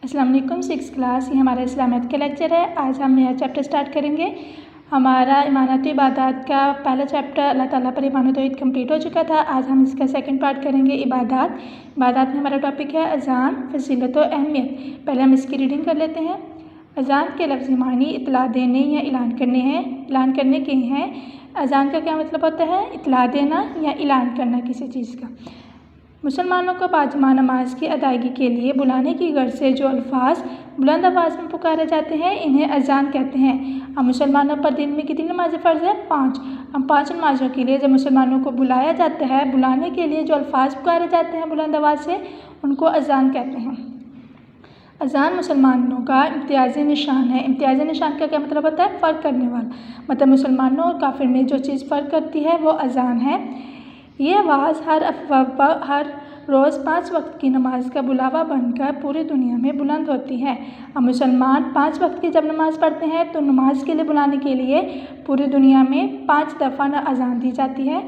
अस्सलाम वालेकुम। 6 क्लास ये हमारा इस्लामियत का लेक्चर है। आज हम नया चैप्टर स्टार्ट करेंगे। हमारा ईमानात इबादत का पहला चैप्टर अल्लाह ताला पर ईमान तौहीद कंप्लीट हो चुका था। आज हम इसका सेकंड पार्ट करेंगे इबादत में हमारा टॉपिक है अज़ान, फजीलत और अहमियत। पहले हम इसकी रीडिंग कर लेते हैं। अज़ान के लफ्ज़ी मानी इतला देने या ऐलान करने के हैं। अज़ान का क्या मतलब होता है? इतला देना या ऐलान करना किसी चीज़ का। मुसलमानों को बाजमा नमाज की अदायगी के लिए बुलाने की गर्ज से जो अल्फाज बुलंद आवाज़ में पुकारे जाते हैं इन्हें अज़ान कहते हैं। अब मुसलमानों पर दिन में कितनी नमाज़ें फ़र्ज़ है? 5। हम 5 नमाज़ों के लिए जब मुसलमानों को बुलाया जाता है, बुलाने के लिए जो अल्फाज पुकारे जाते हैं बुलंद आवाज़ से, उनको अज़ान कहते हैं। अज़ान मुसलमानों का इम्तियाज़ी निशान है। इम्तियाज़ी निशान का क्या मतलब होता है? फ़र्क करने वाला। मतलब मुसलमानों और काफिर में जो चीज़ फ़र्क करती है वो अज़ान है। ये आवाज़ हर रोज़ 5 वक्त की नमाज का बुलावा बनकर पूरी दुनिया में बुलंद होती है। अब मुसलमान 5 वक्त की जब नमाज़ पढ़ते हैं तो नमाज के लिए बुलाने के लिए पूरी दुनिया में 5 दफ़ा अज़ान दी जाती है।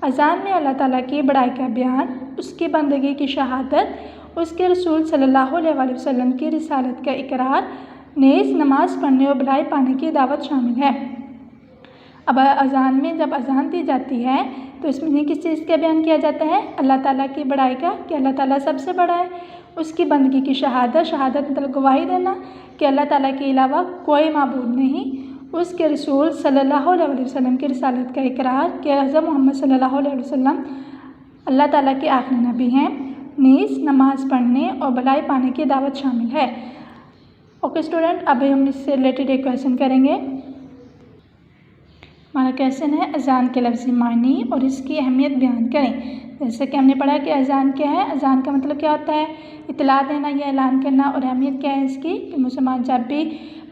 अज़ान में अल्लाह ताला की बड़ाई का बयान, उसकी बंदगी की शहादत, उसके रसूल सल्लल्लाहु अलैहि वसल्लम की रिसालत का इकरार, नेज़ नमाज़ पढ़ने और भलाई पाने की दावत शामिल है। अब अज़ान में जब अज़ान दी जाती है तो इसमें किस चीज़ का बयान किया जाता है? अल्लाह ताला की बड़ाई का, कि अल्लाह ताला सबसे बड़ा है। उसकी बंदगी की शहादत मतलब गवाही देना कि अल्लाह ताला के अलावा कोई माबूद नहीं। उसके रसूल सल्लल्लाहु अलैहि वसल्लम की रिसालत का इकरार कि हज़रत मोहम्मद सल्लल्लाहु अलैहि वसल्लम अल्लाह ताला के आखिरी नबी हैं। नीज़ नमाज़ पढ़ने और भलाई पाने की दावत शामिल है। ओके स्टूडेंट, अभी हम इससे रिलेटेड एक क्वेश्चन करेंगे। हमारा क्वेश्चन है अज़ान के लफ्ज़ी मानी और इसकी अहमियत बयान करें। जैसे कि हमने पढ़ा कि अज़ान क्या है। अज़ान का मतलब क्या होता है? इतला देना या ऐलान करना। और अहमियत क्या है इसकी? कि मुसलमान जब भी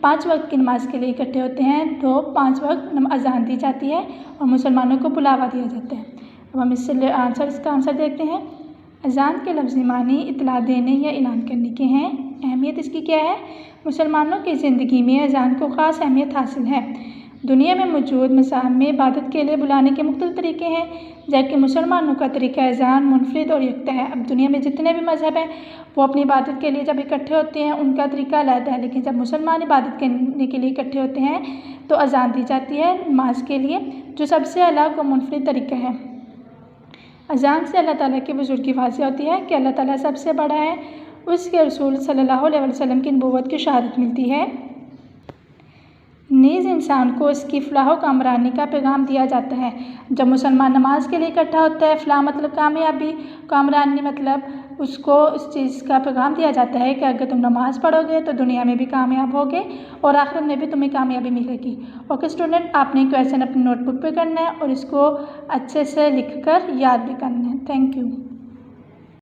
5 वक्त की नमाज़ के लिए इकट्ठे होते हैं तो 5 वक्त अज़ान दी जाती है और मुसलमानों को बुलावा दिया जाता है। अब हम इसका आंसर देखते हैं। अज़ान के लफ्ज़ी मानी इतला देने या ऐलान करने के हैं। अहमियत इसकी क्या है? मुसलमानों की ज़िंदगी में अज़ान को ख़ास अहमियत हासिल है। दुनिया में मौजूद मज़ाहब में इबादत के लिए बुलाने के मुख्तलिफ तरीके हैं, जबकि मुसलमानों का तरीका अज़ान मुनफरिद और यकता है। अब दुनिया में जितने भी मज़हब हैं वो अपनी इबादत के लिए जब इकट्ठे होते हैं उनका तरीका अलग है, लेकिन जब मुसलमान इबादत करने के लिए इकट्ठे होते हैं तो अज़ान दी जाती है नमाज के लिए, जो सबसे अलग और मुनफरिद तरीका है। अज़ान से अल्लाह ताला की बुज़ुर्गी वाज़िह होती है कि अल्लाह ताला सबसे बड़ा है। उसके रसूल सल्लल्लाहु अलैहि वसल्लम की नबूवत की शहादत मिलती है। नीज़ इंसान को इसकी फ़लाह व कामरानी का पैगाम दिया जाता है। जब मुसलमान नमाज के लिए इकट्ठा होता है, फ़लाह मतलब कामयाबी, कामरानी मतलब उसको इस चीज़ का पैगाम दिया जाता है कि अगर तुम नमाज़ पढ़ोगे तो दुनिया में भी कामयाब होगे और आखिरत में भी तुम्हें कामयाबी मिलेगी। ओके स्टूडेंट, आपने क्वेश्चन अपनी नोटबुक पे करना है और इसको अच्छे से लिख कर याद भी करना है। Thank you.